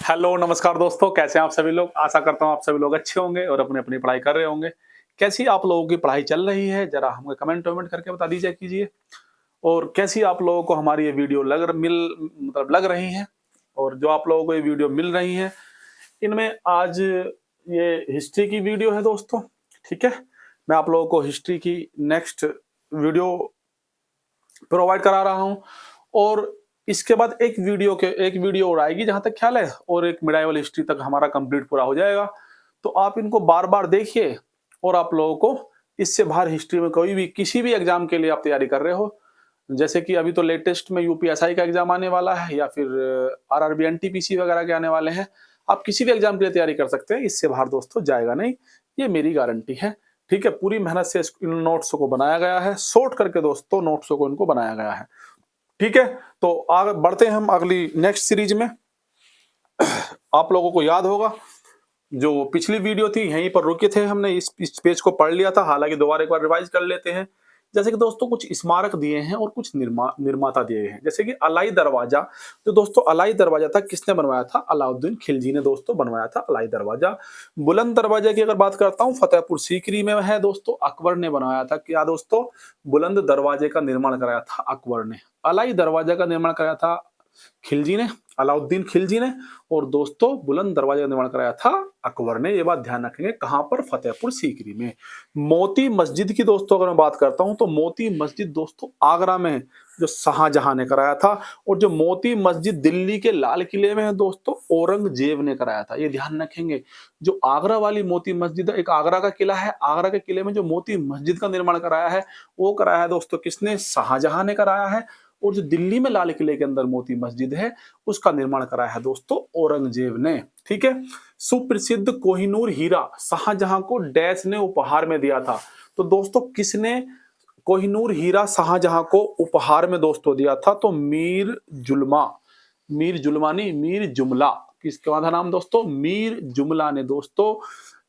Hello नमस्कार दोस्तों, कैसे हैं आप सभी लोग। आशा करता हूँ आप सभी लोग अच्छे होंगे और अपनी अपनी पढ़ाई कर रहे होंगे। कैसी आप लोगों की पढ़ाई चल रही है, जरा हमें कमेंट वमेंट करके बता दीजिए कीजिए। और कैसी आप लोगों को हमारी ये वीडियो लग रही है। और जो आप लोगों को ये वीडियो मिल रही है, इनमें आज ये हिस्ट्री की वीडियो है दोस्तों। ठीक है, मैं आप लोगों को हिस्ट्री की नेक्स्ट वीडियो प्रोवाइड करा रहा हूँ। और इसके बाद एक वीडियो और आएगी जहां तक ख्याल है, और एक मिडाइवल हिस्ट्री तक हमारा कंप्लीट पूरा हो जाएगा। तो आप इनको बार बार देखिए। और आप लोगों को इससे बाहर हिस्ट्री में कोई भी किसी भी एग्जाम के लिए आप तैयारी कर रहे हो, जैसे कि अभी तो लेटेस्ट में यूपीएसआई का एग्जाम आने वाला है, या फिर आरआरबी एनटीपीसी वगैरह के आने वाले हैं। आप किसी भी एग्जाम के लिए तैयारी कर सकते हैं, इससे बाहर दोस्तों जाएगा नहीं, ये मेरी गारंटी है। ठीक है, पूरी मेहनत से इन नोट्स को बनाया गया है, शॉर्ट करके दोस्तों नोट्सों को इनको बनाया गया है। ठीक है, तो आगे बढ़ते हैं हम अगली नेक्स्ट सीरीज में। आप लोगों को याद होगा, जो पिछली वीडियो थी यहीं पर रुके थे हमने, इस पेज को पढ़ लिया था। हालांकि दोबारा एक बार रिवाइज कर लेते हैं। जैसे कि दोस्तों कुछ स्मारक दिए हैं और कुछ निर्माता दिए हैं, जैसे कि अलाई दरवाजा। तो दोस्तों अलाई दरवाजा था, किसने बनवाया था? अलाउद्दीन खिलजी ने दोस्तों बनवाया था अलाई दरवाजा। बुलंद दरवाजा की अगर बात करता हूँ, फतेहपुर सीकरी में है दोस्तों, अकबर ने बनवाया था। क्या दोस्तों? बुलंद दरवाजे का निर्माण कराया था अकबर ने। अलाई दरवाजा का निर्माण कराया था खिलजी ने, अलाउद्दीन खिलजी ने। और दोस्तों बुलंद दरवाजे का निर्माण कराया था अकबर ने। ये बात ध्यान रखेंगे, कहां पर? फतेहपुर सीकरी में। मोती मस्जिद की दोस्तों अगर मैं बात करता हूं, तो मोती मस्जिद दोस्तों आगरा में है, जो शाहजहां ने कराया था। और जो मोती मस्जिद दिल्ली के लाल किले में है दोस्तों, औरंगजेब ने कराया था। ये ध्यान रखेंगे, जो आगरा वाली मोती मस्जिद है, एक आगरा का किला है, आगरा के किले में जो मोती मस्जिद का निर्माण कराया है, वो कराया है दोस्तों किसने? शाहजहां ने कराया है। और जो दिल्ली में लाल किले के अंदर मोती मस्जिद है, उसका निर्माण कराया है दोस्तों औरंगजेब ने। ठीक है, सुप्रसिद्ध कोहिनूर हीरा शाहजहां को डैश ने उपहार में दिया था। तो दोस्तों किसने कोहिनूर हीरा शाहजहां को उपहार में दोस्तों दिया था? तो मीर जुल्मा, मीर जुल्मानी, मीर जुमला। किसका था नाम दोस्तों? मीर जुमला ने दोस्तों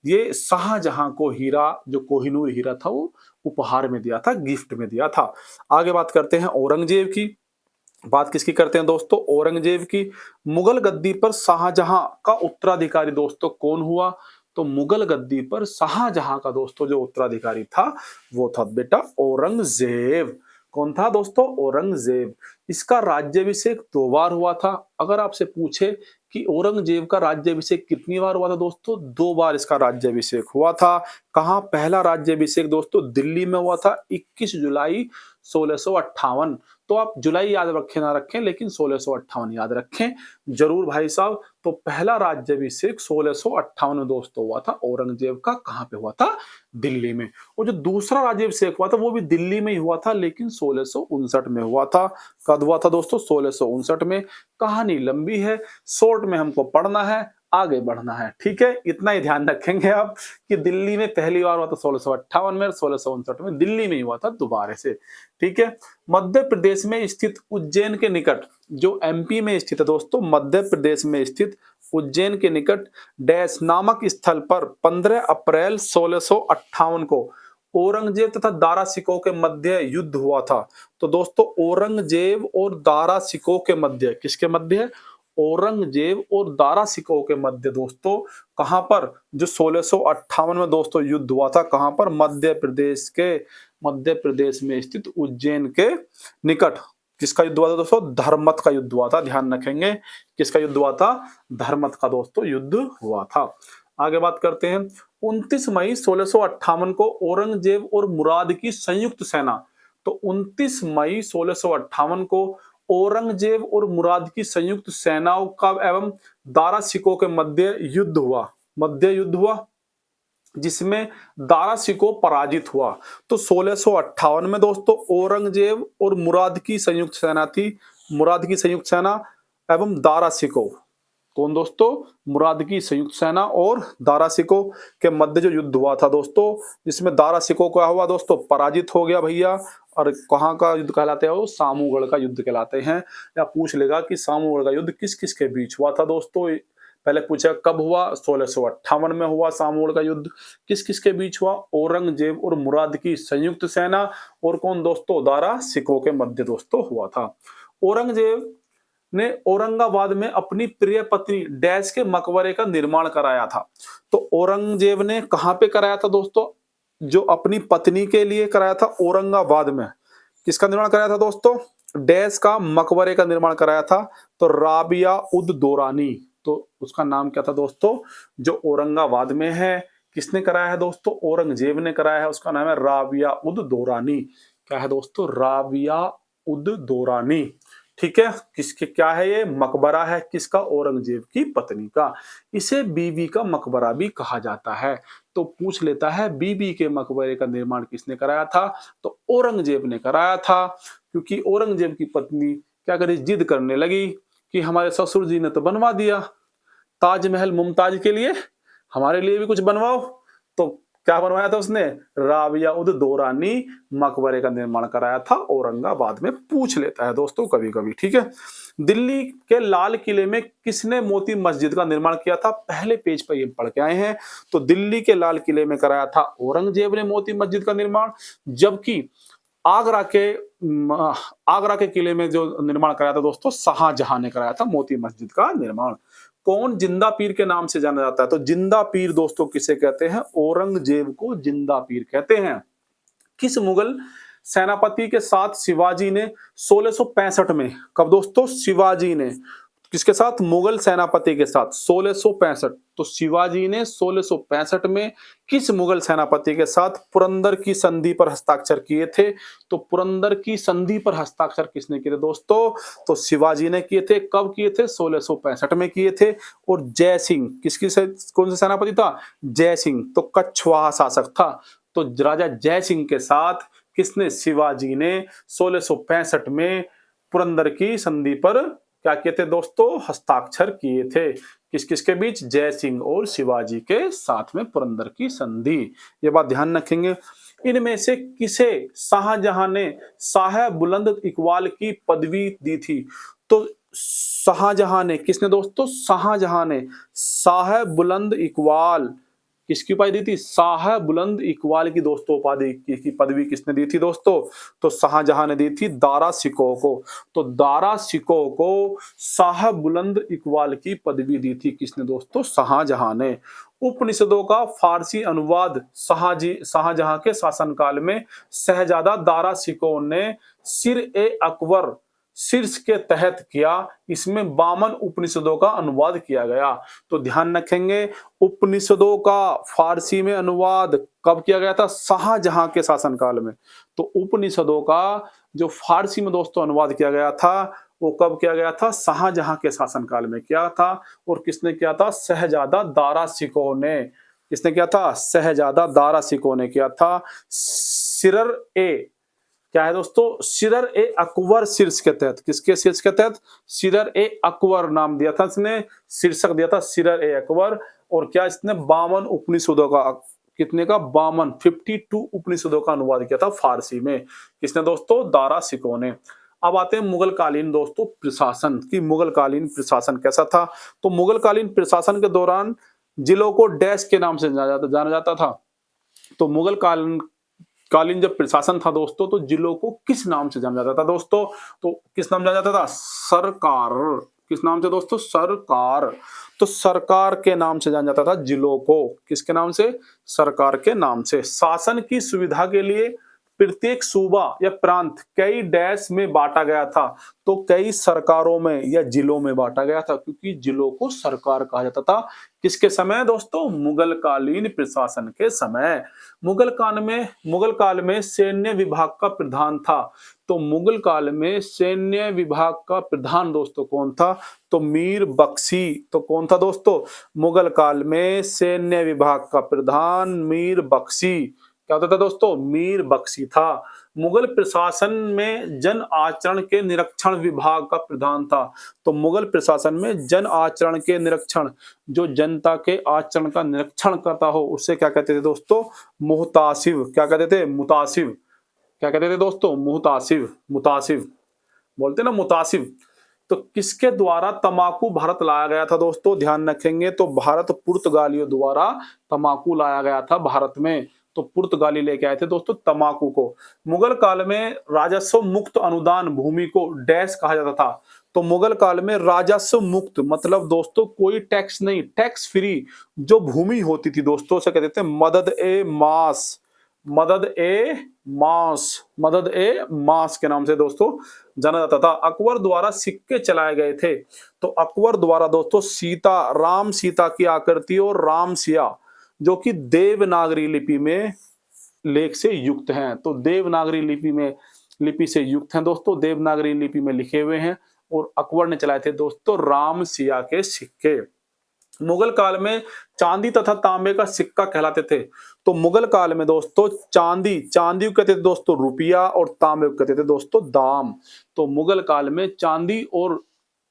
ये शाहजहां को हीरा, जो कोहिनूर हीरा था, वो उपहार में दिया था, गिफ्ट में दिया था। आगे बात करते हैं औरंगजेब की। बात किसकी करते हैं दोस्तों? औरंगजेब की। मुगल गद्दी पर शाहजहां का उत्तराधिकारी दोस्तों कौन हुआ? तो मुगल गद्दी पर शाहजहां का दोस्तों जो उत्तराधिकारी था, वो था बेटा औरंगजेब। कौन था दोस्तों? औरंगजेब। इसका राज्याभिषेक 2 बार हुआ था। अगर आपसे पूछे कि औरंगजेब का राज्याभिषेक कितनी बार हुआ था दोस्तों? 2 बार इसका राज्याभिषेक हुआ था। कहाँ? पहला राज्याभिषेक दोस्तों दिल्ली में हुआ था, 21 जुलाई 1658। तो आप जुलाई याद रखें ना रखें, लेकिन 1658 याद रखें जरूर भाई साहब। तो पहला राज्याभिषेक 1658 में दोस्तों हुआ था औरंगजेब का। कहां पे हुआ था? दिल्ली में। और जो दूसरा राज्याभिषेक हुआ था, वो भी दिल्ली में ही हुआ था, लेकिन 1659 में हुआ था। कब हुआ था दोस्तों? 1659 में। कहानी लंबी है, शॉर्ट में हमको पढ़ना है, आगे बढ़ना है। ठीक है, इतना ही ध्यान रखेंगे आप कि दिल्ली में पहली बार हुआ था 1658 में, 1659 में दिल्ली में ही हुआ था दोबारा से। ठीक है, मध्य प्रदेश में स्थित उज्जैन के निकट, जो एमपी में स्थित है दोस्तों, मध्य प्रदेश में स्थित उज्जैन के निकट डैश नामक स्थल पर 15 अप्रैल 1658 को औरंगजेब तथा दारा सिकोह के मध्य युद्ध हुआ था। तो दोस्तों औरंगजेब और दारा सिकोह के मध्य, किसके मध्य? औरंगजेब और दारा सिकोह के मध्य दोस्तों, कहां पर? जो 1658 में दोस्तों युद्ध हुआ था, कहां पर? मध्य प्रदेश में स्थित उज्जैन के निकट। किसका युद्ध हुआ था दोस्तों? धर्मत का युद्ध हुआ था। ध्यान रखेंगे, किसका युद्ध हुआ था? धर्मत का दोस्तों युद्ध हुआ था। आगे बात करते हैं। 29 मई 1658 को औरंगजेब और मुराद की संयुक्त सेना, तो 29 मई 1658 को औरंगजेब और मुराद की संयुक्त सेनाओं का एवं दारा सिकोह के मध्य युद्ध हुआ, जिसमें दारा सिकोह पराजित हुआ। तो 1658 में दोस्तों औरंगजेब और मुराद की संयुक्त सेना थी, मुराद की संयुक्त सेना एवं दारा सिकोह। कौन दोस्तों? मुराद की संयुक्त सेना और दारा सिकोह के मध्य जो युद्ध हुआ था दोस्तों, जिसमें दारा सिकोह क्या हुआ दोस्तों? पराजित हो गया भैया। और कहाँ का युद्ध कहलाते हैं? वो सामूगढ़ का युद्ध कहलाते हैं। या पूछ लेगा कि सामूगढ़ का युद्ध किस किस के बीच हुआ था दोस्तों। पहले पूछा कब हुआ? 1658 में हुआ सामूगढ़ का युद्ध। किस किस के बीच हुआ? औरंगजेब और मुराद की संयुक्त सेना और कौन दोस्तों? दारा सिकोह के मध्य दोस्तों हुआ था। औरंगजेब ने औरंगाबाद में अपनी प्रिय पत्नी डैश के मकबरे का निर्माण कराया था। तो औरंगजेब ने कहाँ पे कराया था दोस्तों? जो अपनी पत्नी के लिए कराया था औरंगाबाद में। किसका निर्माण कराया था दोस्तों? डैश का मकबरे का निर्माण कराया था। तो राबिया उद दौरानी, तो उसका नाम क्या था दोस्तों? जो औरंगाबाद में है, किसने कराया है दोस्तों? औरंगजेब ने कराया है। उसका नाम है राबिया उद दौरानी। क्या है दोस्तों? राबिया उद दौरानी। ठीक है, किसके क्या है ये? मकबरा है। किसका? औरंगजेब की पत्नी का। इसे बीबी का मकबरा भी कहा जाता है। तो पूछ लेता है बीबी के मकबरे का निर्माण किसने कराया था? तो औरंगजेब ने कराया था। क्योंकि औरंगजेब की पत्नी क्या करी? जिद करने लगी कि हमारे ससुर जी ने तो बनवा दिया ताजमहल मुमताज के लिए, हमारे लिए भी कुछ बनवाओ। तो क्या बनवाया था उसने? राबिया उद दौरानी मकबरे का निर्माण कराया था औरंगाबाद में। पूछ लेता है दोस्तों कभी कभी। ठीक है, दिल्ली के लाल किले में किसने मोती मस्जिद का निर्माण किया था? पहले पेज पर ये पढ़ के आए हैं। तो दिल्ली के लाल किले में कराया था औरंगजेब ने मोती मस्जिद का निर्माण, जबकि आगरा के आगरा के किले में जो निर्माण कराया था दोस्तों, शाहजहां ने कराया था मोती मस्जिद का निर्माण। कौन जिंदा पीर के नाम से जाना जाता है? तो जिंदा पीर दोस्तों किसे कहते हैं? औरंगजेब को जिंदा पीर कहते हैं। किस मुगल सेनापति के साथ शिवाजी ने 1665 में, कब दोस्तों? शिवाजी ने किसके साथ? मुगल सेनापति के साथ 1665। तो शिवाजी ने 1665 में किस मुगल सेनापति के साथ पुरंदर की संधि पर हस्ताक्षर किए थे? तो पुरंदर की संधि पर हस्ताक्षर किसने किए थे दोस्तों? तो शिवाजी ने किए थे। कब किए थे? 1665 में किए थे। और जय सिंह किसकी से, कौन सा सेनापति था? जय सिंह, तो कछवाहा शासक था। तो राजा जय सिंह के साथ किसने? शिवाजी ने 1665 में पुरंदर की संधि पर क्या किए थे दोस्तों? हस्ताक्षर किए थे। किस किस के बीच? जय सिंह और शिवाजी के साथ में पुरंदर की संधि। ये बात ध्यान रखेंगे। इनमें से किसे शाहजहां ने शाह बुलंद इकबाल की पदवी दी थी? तो शाहजहां ने, किसने दोस्तों? शाहजहां ने शाह बुलंद इकबाल, किसकी उपाधि दी थी? शाह बुलंद इकबाल की दोस्तों उपाधि की पदवी किसने दी थी दोस्तों? तो शाहजहां ने दी थी दारा शिकोह को। तो दारा शिकोह को शाह बुलंद इकबाल की पदवी दी थी किसने दोस्तों? शाहजहां ने। उपनिषदों का फारसी अनुवाद शाहजहां के शासनकाल में शहजादा दारा शिकोह ने सिर ए अकबर शीर्ष के तहत किया। इसमें 52 उपनिषदों का अनुवाद किया गया। तो ध्यान रखेंगे, उपनिषदों का फारसी में अनुवाद कब किया गया था? शाहजहां के शासनकाल में। तो उपनिषदों का जो फारसी में दोस्तों अनुवाद किया गया था, वो कब किया गया था? शाहजहां के शासनकाल में किया था। और किसने किया था? शहजादा दारा शिकोह ने। किसने किया था? शहजादा दारा शिकोह ने किया था। सिरर ए, क्या है दोस्तों? सिरर ए अकबर शीर्ष के तहत, किसके शीर्ष के तहत? सिरर ए अकबर नाम दिया था इसने, शीर्षक दिया था सिरर ए अकबर। और क्या इसने 52 उपनिषदों का, कितने का? 52 उपनिषदों का अनुवाद किया था फारसी में। किसने दोस्तों? दारा शिकोह ने। अब आते हैं मुगल कालीन दोस्तों प्रशासन की। मुगल कालीन प्रशासन कैसा था? तो मुगल कालीन प्रशासन के दौरान जिलों को डैश के नाम से जाना जाता था। तो मुगल कालीन जब प्रशासन था दोस्तों, तो जिलों को किस नाम से जाना जाता था दोस्तों? तो किस नाम जाना जाता था? सरकार। किस नाम से दोस्तों? सरकार। तो सरकार के नाम से जाना जाता था जिलों को। किसके नाम से? सरकार के नाम से। शासन की सुविधा के लिए प्रत्येक सूबा या प्रांत कई डैश में बांटा गया था। तो कई सरकारों में या जिलों में बांटा गया था, क्योंकि जिलों को सरकार कहा जाता था। किसके समय दोस्तों? मुगल कालीन प्रशासन के समय। मुगल काल में सैन्य विभाग का प्रधान था। तो मुगल काल में सैन्य विभाग का प्रधान दोस्तों कौन था? तो मीर बख्शी। तो कौन था दोस्तों? मुगल काल में सैन्य विभाग का प्रधान मीर बख्शी। क्या होता था दोस्तों? मीर बख्शी था। मुगल प्रशासन में जन आचरण के निरीक्षण विभाग का प्रधान था। तो मुगल प्रशासन में जन आचरण के निरीक्षण, जो जनता के आचरण का निरीक्षण करता हो, उससे क्या कहते थे दोस्तों? मुहतासिब। क्या कहते थे? मुतासिब। क्या कहते थे दोस्तों? मुहतासिब। मुतासिब बोलते ना, मुतासिब। तो किसके द्वारा तमाकू भारत लाया गया था दोस्तों? ध्यान रखेंगे, तो भारत पुर्तगालियों द्वारा तमाकू लाया गया था भारत में। तो पुर्तगाली लेके आए थे दोस्तों तमाकू को। मुगल काल में राजस्व मुक्त अनुदान भूमि को डैश कहा जाता था। तो मुगल काल में राजस्व मुक्त मतलब दोस्तों कोई टैक्स नहीं, टैक्स फ्री जो भूमि होती थी दोस्तों उसे कहते थे मदद ए मास, मदद ए मास, मदद ए मास के नाम से दोस्तों जाना जाता था। अकबर द्वारा सिक्के चलाए गए थे। तो अकबर द्वारा दोस्तों सीता, राम सीता की आकृति और राम सिया जो कि देवनागरी लिपि में लेख से युक्त हैं। तो देवनागरी लिपि में लिपि से युक्त हैं दोस्तों, देवनागरी लिपि में लिखे हुए हैं और अकबर ने चलाए थे दोस्तों राम सिया के सिक्के। मुगल काल में चांदी तथा तांबे का सिक्का कहलाते थे। तो मुगल काल में दोस्तों चांदी, चांदी को कहते थे दोस्तों रुपया और तांबे को कहते थे दोस्तों दाम। तो मुगल काल में चांदी और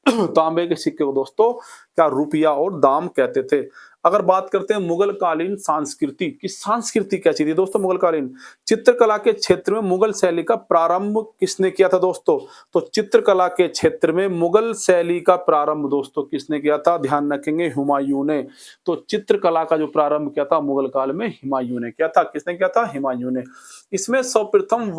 तांबे के सिक्के को दोस्तों क्या रुपया और दाम कहते थे। अगर बात करते हैं मुगल कालीन संस्कृति की, संस्कृति कैसी थी दोस्तों मुगल कालीन, चित्रकला के क्षेत्र में मुगल शैली का प्रारंभ किसने किया था दोस्तों, तो चित्रकला के क्षेत्र में मुगल शैली का प्रारंभ दोस्तों किसने किया था, ध्यान रखेंगे हुमायूं ने। तो चित्रकला का जो प्रारंभ किया था मुगल काल में हुमायूं ने किया था। किसने किया था, हुमायूं ने। इसमें सर्वप्रथम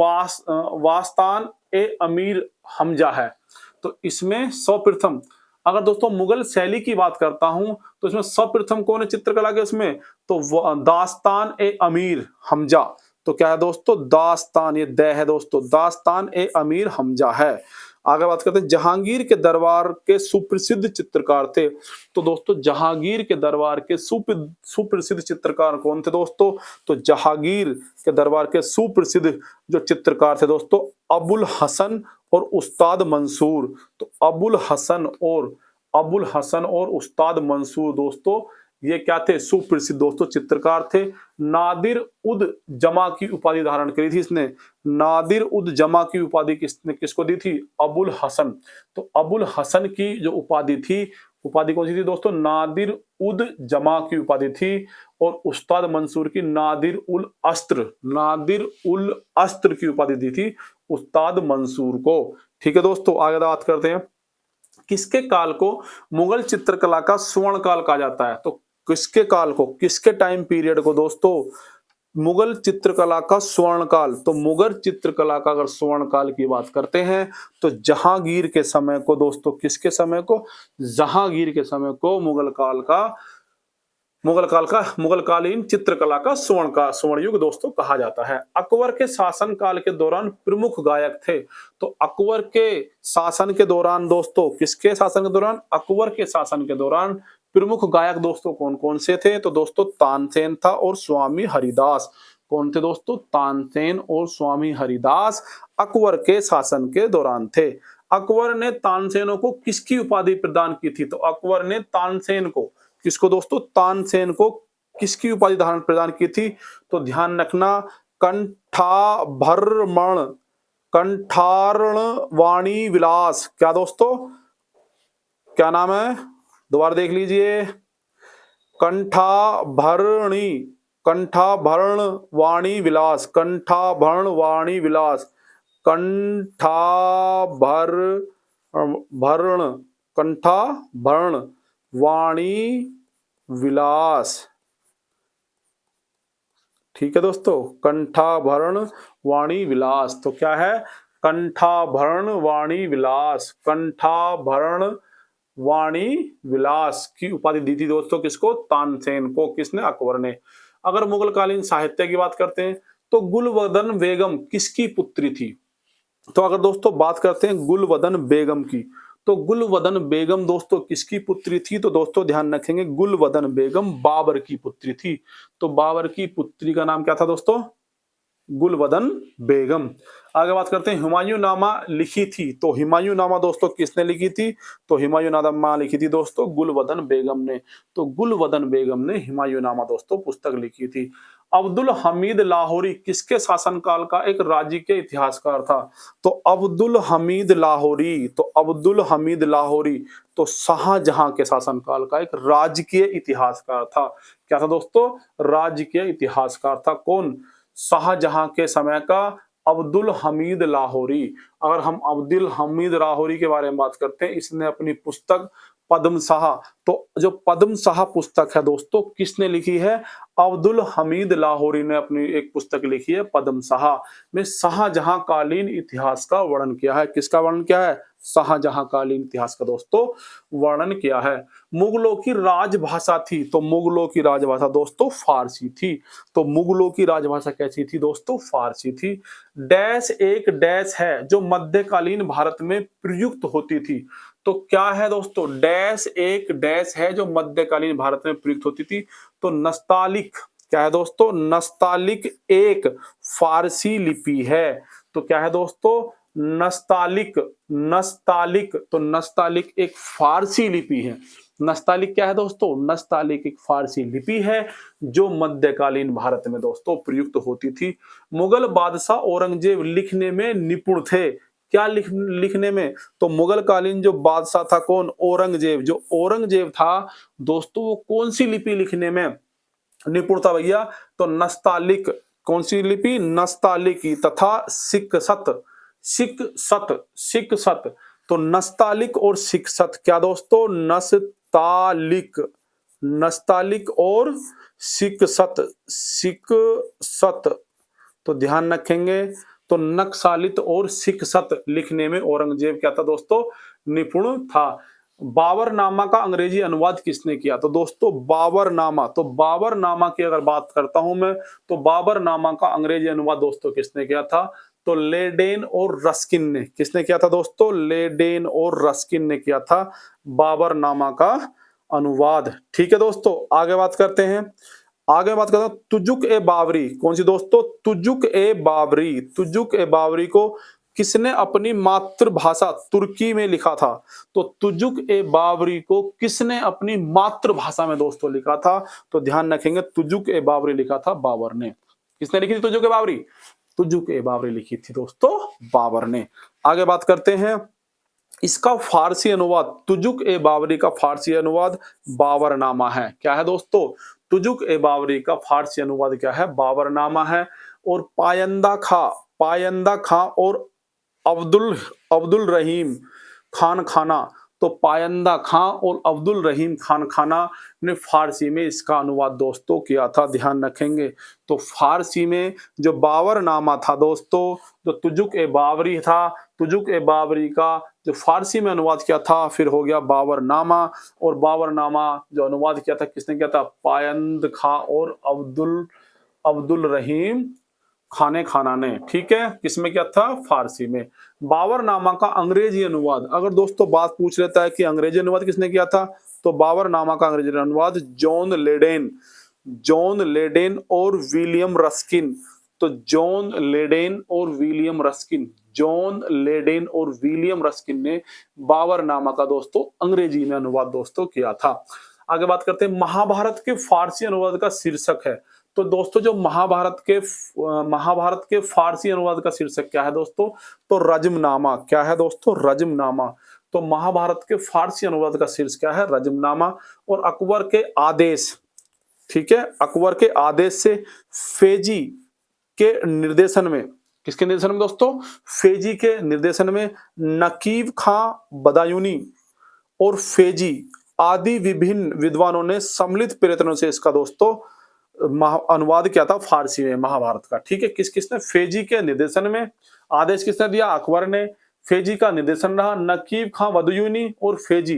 वास्तान ए अमीर हमजा है। तो इसमें सर्वप्रथम अगर दोस्तों मुगल शैली की बात करता हूं तो इसमें सर्वप्रथम कौन है चित्रकला के उसमें, तो दास्तान ए अमीर हमजा। तो क्या है दोस्तों, दास्तान, ये द है दोस्तों, दास्तान ए अमीर हमजा है। आगे बात करते हैं जहांगीर के दरबार के सुप्रसिद्ध चित्रकार थे। तो दोस्तों जहांगीर के दरबार के सुप्रसिद्ध चित्रकार कौन थे दोस्तों, तो जहांगीर के दरबार के सुप्रसिद्ध जो चित्रकार थे दोस्तों अबुल हसन और उस्ताद मंसूर। तो अबुल हसन और उस्ताद मंसूर दोस्तों ये क्या थे, सुप्रसिद्ध दोस्तों चित्रकार थे। नादिर उद जमा की उपाधि धारण करी थी इसने। नादिर उद जमा की उपाधि किसने किसको दी थी, अबुल हसन। तो अबुल हसन की जो उपाधि थी, उपाधि कौन सी थी दोस्तों, नादिर उद जमा की उपाधि थी। और उस्ताद मंसूर की नादिर उल अस्त्र, नादिर उल अस्त्र की उपाधि दी थी उस्ताद मंसूर को। ठीक है दोस्तों, आगे बात करते हैं किसके काल को मुगल चित्रकला का स्वर्ण काल कहा जाता है। तो किसके काल को, किसके टाइम पीरियड को दोस्तों मुगल चित्रकला का स्वर्ण काल। तो मुगल चित्रकला का अगर स्वर्ण काल की बात करते हैं तो जहांगीर के समय को दोस्तों, किसके समय को, जहांगीर के समय को मुगल कालीन चित्रकला का स्वर्ण युग दोस्तों कहा जाता है। अकबर के शासन काल के दौरान प्रमुख गायक थे। तो अकबर के शासन के दौरान दोस्तों, किसके शासन के दौरान, अकबर के शासन के दौरान प्रमुख गायक दोस्तों कौन कौन से थे, तो दोस्तों तानसेन था और स्वामी हरिदास। कौन थे दोस्तों, तानसेन और स्वामी हरिदास अकबर के शासन के दौरान थे। अकबर ने तानसेनों को किसकी उपाधि प्रदान की थी, तो अकबर ने तानसेन को, किसको दोस्तों, तानसेन को किसकी उपाधि धारण प्रदान की थी, तो ध्यान रखना कंठाभरण, कंठारण वाणी विलास। क्या दोस्तों, क्या नाम है, दोबारा देख लीजिए, कंठाभरणी, कंठाभरण वाणी विलास, कंठाभरण वाणी विलास, कंठाभरण, कंठाभरण वाणी विलास। ठीक है दोस्तों, कंठाभरण वाणी विलास। तो क्या है, कंठाभरण वाणी विलास, कंठाभरण वाणी विलास की उपाधि दी थी दोस्तों किसको, तानसेन को। किसने, अकबर ने। अगर मुगल कालीन साहित्य की बात करते हैं तो गुलवदन बेगम किसकी पुत्री थी। तो अगर दोस्तों बात करते हैं गुलवदन बेगम की, तो गुलवदन बेगम दोस्तों किसकी पुत्री थी, तो दोस्तों ध्यान रखेंगे गुलवदन बेगम बाबर की पुत्री थी। तो बाबर की पुत्री का नाम क्या था दोस्तों, गुलवदन बेगम। आगे बात करते हैं हुमायूं नामा लिखी थी। तो हुमायूं नामा दोस्तों किसने लिखी थी, तो हुमायूं नामा लिखी थी दोस्तों गुलवदन बेगम ने। तो गुलवदन बेगम ने हुमायूं नामा दोस्तों पुस्तक लिखी थी। अब्दुल हमीद लाहौरी किसके शासनकाल का एक राजकीय इतिहासकार था। तो अब्दुल हमीद लाहौरी, तो अब्दुल हमीद लाहौरी तो शाहजहां के शासनकाल का एक राजकीय इतिहासकार था। क्या था दोस्तों, राजकीय इतिहासकार था। कौन, शाहजहां के समय का अब्दुल हमीद लाहौरी। अगर हम अब्दुल हमीद लाहौरी के बारे में बात करते हैं, इसने अपनी पुस्तक पद्म शाह। तो जो पद्म शाह पुस्तक है दोस्तों, किसने लिखी है? अब्दुल हमीद लाहौरी ने अपनी एक पुस्तक लिखी है पद्म शाह में शाहजहां कालीन इतिहास का वर्णन किया है। किसका वर्णन किया है? शाहजहां कालीन इतिहास का दोस्तों वर्णन किया है। मुगलों की राजभाषा थी, तो मुगलों की राजभाषा दोस्तों फारसी थी। तो मुगलों की राजभाषा कैसी थी दोस्तों? फारसी थी। डैश एक डैश है जो मध्यकालीन भारत में प्रयुक्त होती थी। तो क्या है दोस्तों? डैश एक डैश है जो मध्यकालीन भारत में प्रयुक्त होती थी। तो नस्तालिक क्या है दोस्तों? नस्तालिक एक फारसी लिपि है। तो क्या है दोस्तों? नस्तालिक। नस्तालिक तो नस्तालिक एक फारसी लिपि है। नस्तालिक क्या है दोस्तों? नस्तालिक एक फारसी लिपि है जो मध्यकालीन भारत में दोस्तों प्रयुक्त होती थी। मुगल बादशाह औरंगजेब लिखने में निपुण थे। क्या लिखने में? तो मुगल कालीन जो बादशाह था कौन? औरंगजेब। जो औरंगजेब था दोस्तों वो कौन सी लिपि लिखने में निपुण था भैया? तो नस्तालिक। कौन सी लिपि? नस्तालिक तथा सिकसत। सिकसत सिकसत तो नस्तालिक और सिकसत क्या दोस्तों? नस्तालिक। नस्तालिक और सिकसत। सिकसत तो ध्यान रखेंगे। तो नक्सालित और सिकसत लिखने में औरंगजेब क्या था दोस्तों? निपुण था। बाबरनामा का अंग्रेजी अनुवाद किसने किया? तो दोस्तों बाबरनामा, तो बाबरनामा की अगर बात करता हूं मैं, तो बाबरनामा का अंग्रेजी अनुवाद दोस्तों किसने किया था? तो लेडेन और रस्किन ने। किसने किया था दोस्तों? लेडेन और रस्किन ने किया था बाबरनामा का अनुवाद। ठीक है दोस्तों, आगे बात करते हैं। आगे बात करते हैं तुजुक ए बाबरी। कौन सी दोस्तों? तुजुक ए बाबरी। तुजुक ए बाबरी को किसने अपनी मातृभाषा तुर्की में लिखा था? तो तुजुक ए बाबरी को किसने अपनी मातृभाषा में दोस्तों लिखा था? तो ध्यान रखेंगे तुजुक ए बाबरी लिखा था बाबर ने। किसने लिखी थी तुजुक ए बाबरी? तुजुक ए बाबरी लिखी थी दोस्तों बाबर ने। आगे बात करते हैं। इसका फारसी अनुवाद, तुजुक ए बाबरी का फारसी अनुवाद बाबरनामा है। क्या है दोस्तों? तुजुक ए बाबरी का फारसी अनुवाद क्या है? बाबरनामा है। और पायंदा खां और अब्दुल अब्दुल रहीम खान खाना। तो पायंदा खां और अब्दुल रहीम खान खाना ने फारसी में इसका अनुवाद दोस्तों किया था। ध्यान रखेंगे। तो फारसी में जो बाबरनामा था दोस्तों, जो तुजुक ए बाबरी था, तुजुक ए बाबरी का जो फारसी में अनुवाद किया था फिर हो गया बाबरनामा। और बाबरनामा जो अनुवाद किया था किसने किया था? पायंद खां और अब्दुल अब्दुल रहीम खाने खाना ने। ठीक है, किसमें क्या था? फारसी में। बाबरनामा का अंग्रेजी अनुवाद, अगर दोस्तों बात पूछ लेता है कि अंग्रेजी अनुवाद किसने किया था, तो बाबरनामा का अंग्रेजी अनुवाद जॉन लेडेन और विलियम रस्किन। तो जॉन लेडेन और विलियम रस्किन, जॉन लेडेन और विलियम रस्किन ने बाबरनामा का दोस्तों अंग्रेजी में अनुवाद दोस्तों किया था। आगे बात करते हैं महाभारत के फारसी अनुवाद का शीर्षक है। तो दोस्तों जो महाभारत के फारसी अनुवाद का शीर्षक क्या है दोस्तों? तो रजमनामा। क्या है दोस्तों? रजमनामा। तो महाभारत के फारसी अनुवाद का शीर्षक क्या है? रजमनामा। और अकबर के आदेश, ठीक है, अकबर के आदेश से फेजी के निर्देशन में, किसके निर्देशन में दोस्तों? फेजी के निर्देशन में नकीब खां बदायूनी और फेजी आदि विभिन्न विद्वानों ने सम्मिलित प्रयत्नों से इसका दोस्तों अनुवाद किया था फारसी में महाभारत का। ठीक है, किस किसने? फेजी के निर्देशन में। आदेश किसने दिया? अकबर ने। फेजी का निर्देशन रहा नकीब खां बदायूनी और फेजी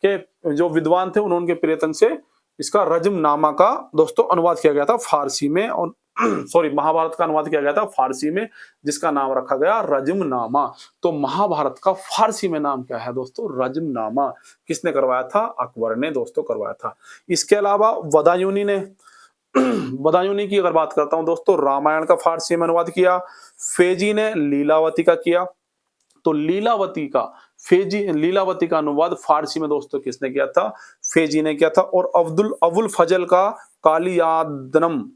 के जो विद्वान थे उन्होंने प्रयत्न से इसका रजमनामा का दोस्तों अनुवाद किया गया था फारसी में। और सॉरी, महाभारत का अनुवाद किया गया था फारसी में, जिसका नाम रखा गया रजमनामा। तो महाभारत का फारसी में नाम क्या है दोस्तों? रजमनामा। किसने करवाया था? अकबर ने दोस्तों करवाया था। इसके अलावा बदायूनी ने, बदायूनी की अगर बात करता हूं दोस्तों, रामायण का फारसी में अनुवाद किया। फेजी ने लीलावती का किया। तो लीलावती का अनुवाद फारसी में दोस्तों किसने किया था? फेजी ने किया था। और अबुल फजल का कालियादमन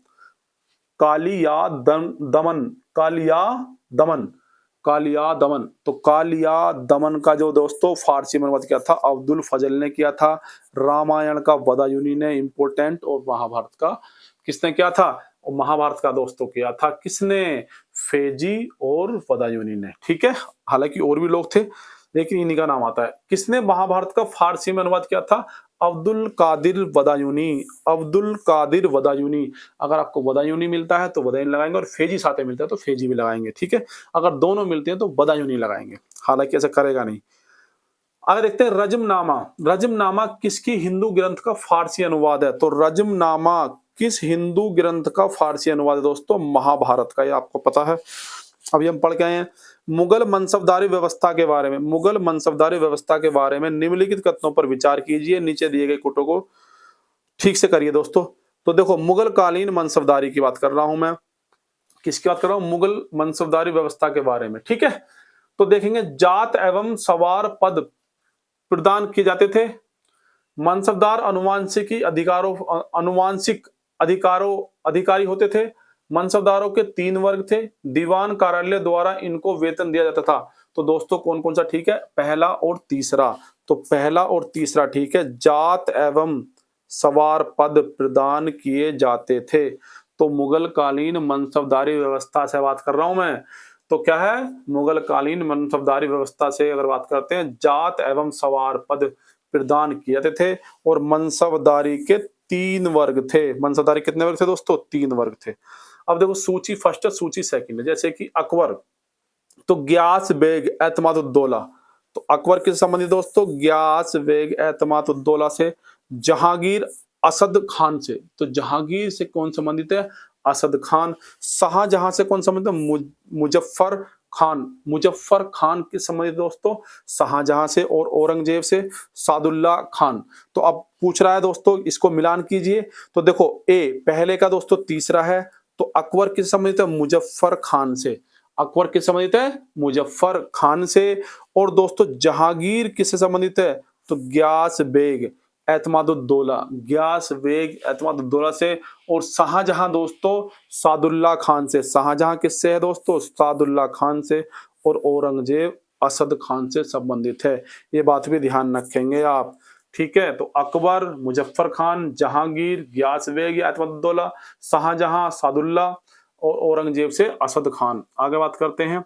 तो कालियादमन का जो दोस्तों फारसी में अनुवाद किया था अब्दुल फजल ने किया था। रामायण का बदायूनी ने इम्पोर्टेंट। और महाभारत का किसने किया था? और महाभारत का दोस्तों किया था किसने? फेजी और बदायूनी ने। ठीक है, हालांकि और भी लोग थे लेकिन इन्हीं का नाम आता है। किसने महाभारत का फारसी में अनुवाद किया था? अब्दुल कादिर बदायूनी। अब्दुल कादिर बदायूनी। अगर आपको बदायूनी मिलता है तो बदायूनी लगाएंगे, और फेजी साथ में मिलता है तो फेजी भी लगाएंगे, ठीक है। अगर दोनों मिलते हैं तो बदायूनी लगाएंगे, हालांकि ऐसा करेगा नहीं। आगे देखते हैं रजमनामा। रजमनामा किसकी हिंदू ग्रंथ का फारसी अनुवाद है? तो रजमनामा किस हिंदू ग्रंथ का फारसी अनुवाद है दोस्तों? महाभारत का, ये आपको पता है। अभी हम पढ़ के आए हैं मुगल मनसबदारी व्यवस्था के बारे में। मुगल मनसबदारी व्यवस्था के बारे में निम्नलिखित कथनों पर विचार कीजिए, नीचे दिए गए कोटों को ठीक से करिए दोस्तों। तो देखो, मुगल कालीन मनसबदारी की बात कर रहा हूं मैं। किसकी बात कर रहा हूं? मुगल मनसबदारी व्यवस्था के बारे में, ठीक है। तो देखेंगे जात एवं सवार पद प्रदान किए जाते थे। मनसबदार अनुवांशिक अधिकारी होते थे। मनसबदारों के 3 वर्ग थे। दीवान कार्यालय द्वारा इनको वेतन दिया जाता था। तो दोस्तों कौन कौन सा ठीक है? पहला और तीसरा। तो पहला और तीसरा ठीक है। जात एवं सवार पद प्रदान किए जाते थे। तो मुगल कालीन मनसबदारी व्यवस्था से बात कर रहा हूं मैं। तो क्या है? मुगल कालीन मनसबदारी व्यवस्था से अगर बात करते हैं, जात एवं सवार पद प्रदान किए जाते थे, और मनसबदारी के 3 वर्ग थे। मनसबदारी कितने वर्ग थे दोस्तों? 3 वर्ग थे। अब देखो, सूची फर्स्ट है, सूची सेकंड है। जैसे कि अकबर, तो ग्यास बेग एतमादुद्दौला। तो अकबर किससे संबंधित दोस्तों? ग्यास बेग एतमादुद्दौला से। जहांगीर असद खान से। तो जहांगीर से कौन संबंधित है? असद खान। शाहजहां से कौन संबंधित है? मुजफ्फर खान। मुजफ्फर खान के संबंधित दोस्तों शाहजहां से। और औरंगजेब से सादुल्ला खान। तो अब पूछ रहा है दोस्तों, इसको मिलान कीजिए। तो देखो, ए पहले का दोस्तों तीसरा है। तो अकबर किससे संबंधित है? मुजफ्फर खान से। अकबर किससे संबंधित है? मुजफ्फर खान से। और दोस्तों जहांगीर किससे संबंधित है? तो ग्यास बेग एतमादुद्दौला। ग्यास बेग एतमादुद्दौला से। और शाहजहां दोस्तों सादुल्ला खान से। शाहजहां किससे है दोस्तों? सादुल्ला खान से। और औरंगजेब असद खान से संबंधित है। ये बात भी ध्यान रखेंगे आप, ठीक है। तो अकबर, मुजफ्फर खान, जहांगीर, ग्यास बेग एतमादुद्दौला, शाहजहां, सादुल्ला, और औरंगजेब से असद खान। आगे बात करते हैं,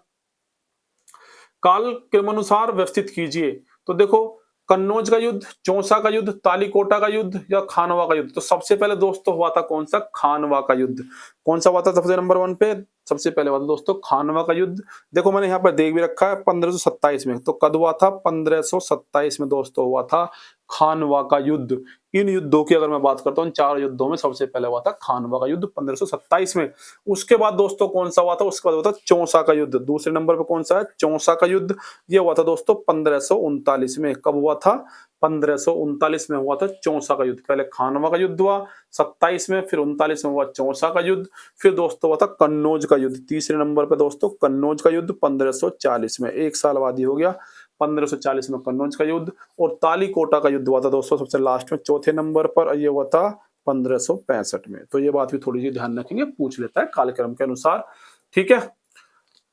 काल क्रमानुसार व्यवस्थित कीजिए। तो देखो, कन्नौज का युद्ध, चौसा का युद्ध, तालीकोटा का युद्ध, या खानवा का युद्ध। तो सबसे पहले दोस्तों हुआ था कौन सा? खानवा का युद्ध। कौन सा हुआ था सबसे नंबर 1 पे? सबसे पहले हुआ था दोस्तों खानवा का युद्ध। देखो मैंने यहाँ पर देख भी रखा है 1527 में। तो कब हुआ था? 1527 में दोस्तों हुआ था खानवा का युद्ध। इन युद्धों की अगर मैं बात करता हूँ, 4 युद्धों में सबसे पहले हुआ था खानवा का युद्ध 1527 में। उसके बाद दोस्तों कौन सा हुआ था? उसके बाद हुआ था चौसा का युद्ध। दूसरे नंबर पे कौन सा है? चौसा का युद्ध। ये हुआ था दोस्तों 1539 में। कब हुआ था? 1539 में हुआ था चौसा का युद्ध। पहले खानवा का युद्ध हुआ 27 में, फिर 39 में हुआ चौसा का युद्ध, फिर दोस्तों हुआ था कन्नौज का युद्ध। तीसरे नंबर पे दोस्तों कन्नौज का युद्ध 1540 में। 1 साल बाद ही हो गया 1540 में कन्नौज का युद्ध। और तालीकोटा का युद्ध हुआ था दोस्तों सबसे लास्ट में, चौथे नंबर पर। ये हुआ था 1565 में। तो ये बात भी थोड़ी सी ध्यान रखेंगे, पूछ लेता है कालक्रम के अनुसार, ठीक है।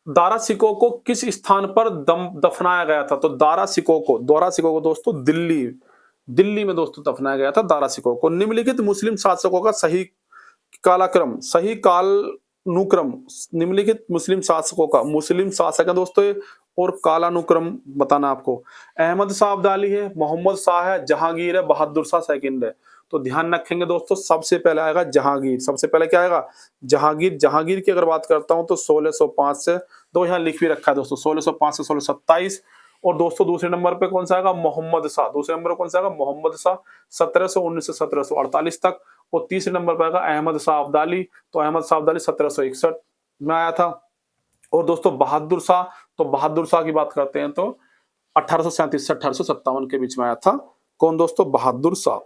दारा सिकोह को किस स्थान पर दफनाया गया था? तो दारा सिकोह को दोस्तों दिल्ली में दोस्तों दफनाया गया था दारा सिकोह को। निम्नलिखित मुस्लिम शासकों का सही कालानुक्रम। निम्नलिखित मुस्लिम शासक है दोस्तों ये, और कालानुक्रम बताना आपको। अहमद शाह अब्दाली है, मोहम्मद शाह है, जहांगीर है, बहादुर शाह सेकंड है। तो ध्यान रखेंगे दोस्तों, सबसे पहले आएगा जहांगीर। सबसे पहले क्या आएगा? जहांगीर की अगर बात करता हूं तो 1605 से, दो यहाँ लिख भी रखा है दोस्तों, 1605 से 1627। और दोस्तों दूसरे नंबर पे कौन सा आएगा? मोहम्मद शाह। दूसरे नंबर पर कौन सा आएगा? मोहम्मद शाह, 1719 से 1748 तक। और तीसरे नंबर पर आएगा अहमद शाह अब्दाली। तो अहमद शाह अब्दाली 1761 में आया था। और दोस्तों बहादुर शाह, तो बहादुर शाह की बात करते हैं तो 1837 से 1857 के बीच में आया था। कौन दोस्तों? बहादुर शाह।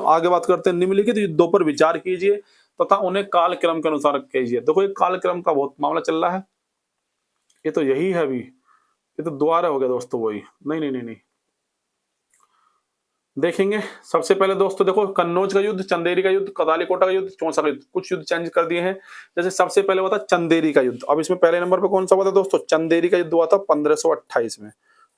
आगे बात करते हैं, निम्नलिखित युद्धों पर विचार कीजिए तथा उन्हें कालक्रम के अनुसार कीजिए। देखो ये कालक्रम का बहुत मामला चल रहा है। ये तो यही है अभी, ये तो दोबारा हो गया दोस्तों वही। नहीं, देखेंगे। सबसे पहले दोस्तों देखो, कन्नौज का युद्ध, चंदेरी का युद्ध, कदालीकोटा का युद्ध, चौसा का युद्ध। कुछ युद्ध चेंज कर दिए हैं। जैसे सबसे पहले हुआ था चंदेरी का युद्ध। अब इसमें पहले नंबर पर कौन सा हुआ था दोस्तों? चंदेरी का युद्ध हुआ था 1528 में।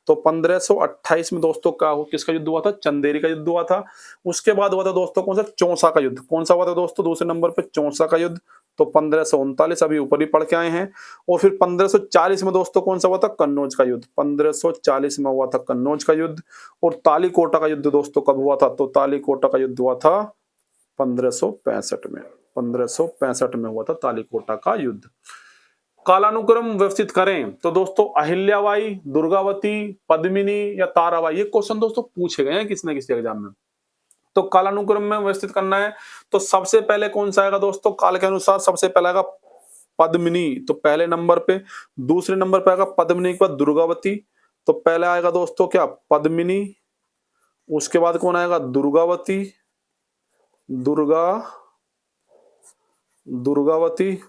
तो 1528 में दोस्तों किसका युद्ध हुआ था? चंदेरी का युद्ध हुआ था। उसके बाद हुआ था दोस्तों कौन सा? चौसा का युद्ध। कौन सा हुआ था दोस्तों? दूसरे नंबर पर चौसा का युद्ध। तो 1539 अभी ऊपर ही पढ़ के आए हैं। और फिर 1540 में दोस्तों कौन सा हुआ था? कन्नौज का युद्ध। 1540 में हुआ था कन्नौज का युद्ध। और तालीकोटा का युद्ध दोस्तों कब हुआ था? तो तालीकोटा का युद्ध हुआ था 1565 में। 1565 में हुआ था तालीकोटा का युद्ध। कालानुक्रम व्यवस्थित करें तो दोस्तों अहिल्याबाई, दुर्गावती, पद्मिनी या ताराबाई, ये क्वेश्चन दोस्तों पूछे गए हैं किसी न किसी एग्जाम में। तो कालानुक्रम में व्यवस्थित करना है तो सबसे पहले कौन सा आएगा दोस्तों? काल के अनुसार सबसे पहला आएगा पद्मिनी, तो पहले नंबर पे। दूसरे नंबर पे आएगा पद्मिनी के बाद दुर्गावती, तो पहले आएगा दोस्तों क्या? पद्मिनी। उसके बाद कौन आएगा? दुर्गावती। दुर्गावती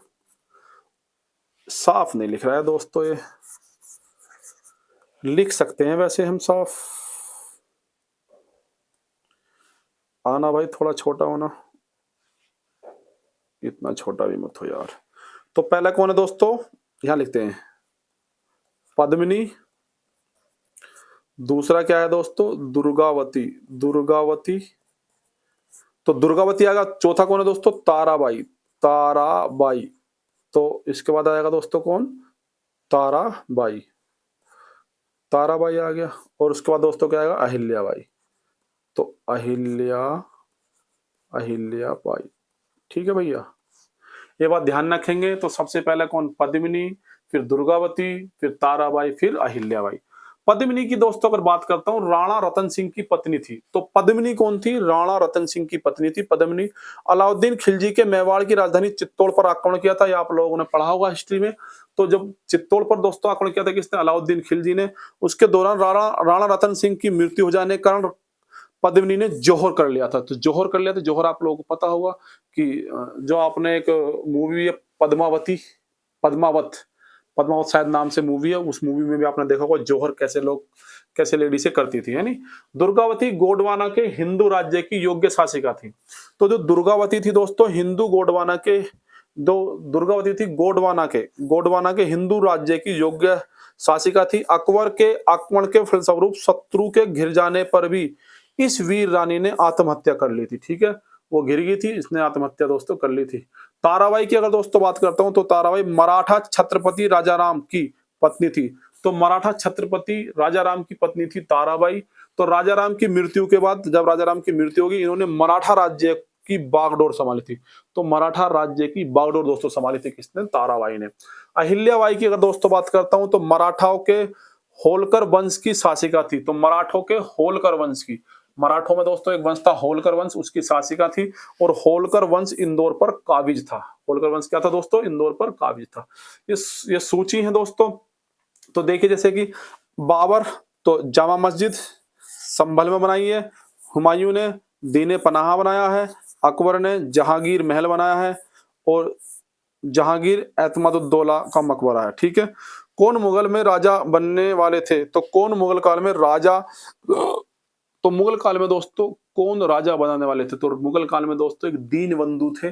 साफ नहीं लिख रहा है दोस्तों, ये लिख सकते हैं वैसे हम साफ। आना भाई थोड़ा छोटा होना, इतना छोटा भी मत हो यार। तो पहला कौन है दोस्तों? यहां लिखते हैं पद्मिनी। दूसरा क्या है दोस्तों? दुर्गावती। तो दुर्गावती आएगा। चौथा कौन है दोस्तों? ताराबाई। तो इसके बाद आएगा दोस्तों कौन? ताराबाई आ गया। और उसके बाद दोस्तों क्या आएगा? अहिल्याबाई। तो अहिल्याबाई, ठीक है भैया। ये बात ध्यान रखेंगे। तो सबसे पहले कौन? पद्मिनी, फिर दुर्गावती, फिर ताराबाई, फिर अहिल्याबाई। पद्मिनी की दोस्तों अगर बात करता हूं, राणा रतन सिंह की पत्नी थी। तो पद्मिनी कौन थी? राणा रतन सिंह की पत्नी थी पद्मिनी। अलाउद्दीन खिलजी के मेवाड़ की राजधानी चित्तौड़ पर आक्रमण किया था, ये आप लोगों ने पढ़ा होगा हिस्ट्री में। तो जब चित्तौड़ पर दोस्तों आक्रमण किया था किसने? अलाउद्दीन खिलजी ने। उसके दौरान राणा रतन सिंह की मृत्यु हो जाने के कारण पद्मिनी ने जौहर कर लिया था। तो जौहर कर लिया था। जौहर आप लोगों को पता होगा कि जो आपने एक मूवी है पद्मावत शायद नाम से मूवी है, उस मूवी में भी आपने देखा होगा जौहर कैसे लेडी से करती थी, है नी। दुर्गावती गोंडवाना के हिंदू राज्य की योग्य शासिका थी। तो जो दुर्गावती थी दोस्तों दुर्गावती थी गोंडवाना के हिंदू राज्य की योग्य शासिका थी। अकबर के आक्रमण के फलस्वरूप शत्रु के घिर जाने पर भी इस वीर रानी ने आत्महत्या कर ली थी। ठीक है, वो घिर गई थी, इसने आत्महत्या दोस्तों कर ली थी। ताराबाई की अगर दोस्तों बात करता हूं तो ताराबाई मराठा छत्रपति राजाराम की पत्नी थी। तो मराठा छत्रपति राजाराम की पत्नी थी ताराबाई। तो राजाराम की मृत्यु के बाद, जब राजाराम की मृत्यु होगी, इन्होंने मराठा राज्य की बागडोर संभाली थी। तो मराठा राज्य की बागडोर दोस्तों संभाली थी किसने? ताराबाई ने। अहिल्याबाई की अगर दोस्तों बात करता हूं तो मराठाओं के होलकर वंश की शासिका थी। तो मराठों में दोस्तों एक वंश था होलकर वंश, उसकी शासिका थी। और होलकर वंश इंदौर पर काबिज था। होलकर वंश क्या था दोस्तों? इंदौर पर काबिज था। ये सूची है दोस्तों। तो देखिए जैसे कि बाबर तो जामा मस्जिद संभल में बनाई है, हुमायूं ने दीने पनाह बनाया है, अकबर ने जहांगीर महल बनाया है, और जहांगीर एतमादुद्दौला का मकबरा है। ठीक है। कौन मुगल में राजा बनने वाले थे? तो कौन मुगल काल में राजा तो मुगल काल में दोस्तों कौन राजा बनाने वाले थे? तो मुगल काल में दोस्तों एक दीन बंधु थे,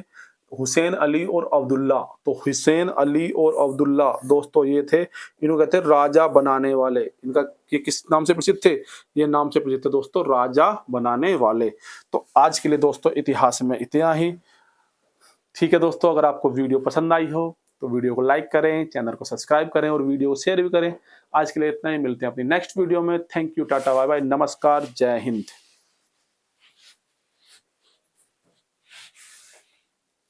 हुसैन अली और अब्दुल्ला। तो हुसैन अली और अब्दुल्ला दोस्तों ये थे, इनको कहते हैं राजा बनाने वाले। इनका ये किस नाम से प्रसिद्ध थे? ये नाम से प्रसिद्ध थे दोस्तों, राजा बनाने वाले। तो आज के लिए दोस्तों इतिहास में इतना ही। ठीक है दोस्तों, अगर आपको वीडियो पसंद आई हो तो वीडियो को लाइक करें, चैनल को सब्सक्राइब करें और वीडियो को शेयर भी करें। आज के लिए इतना ही, मिलते हैं अपनी नेक्स्ट वीडियो में। Thank you, tata, bye bye, नमस्कार, जय हिंद।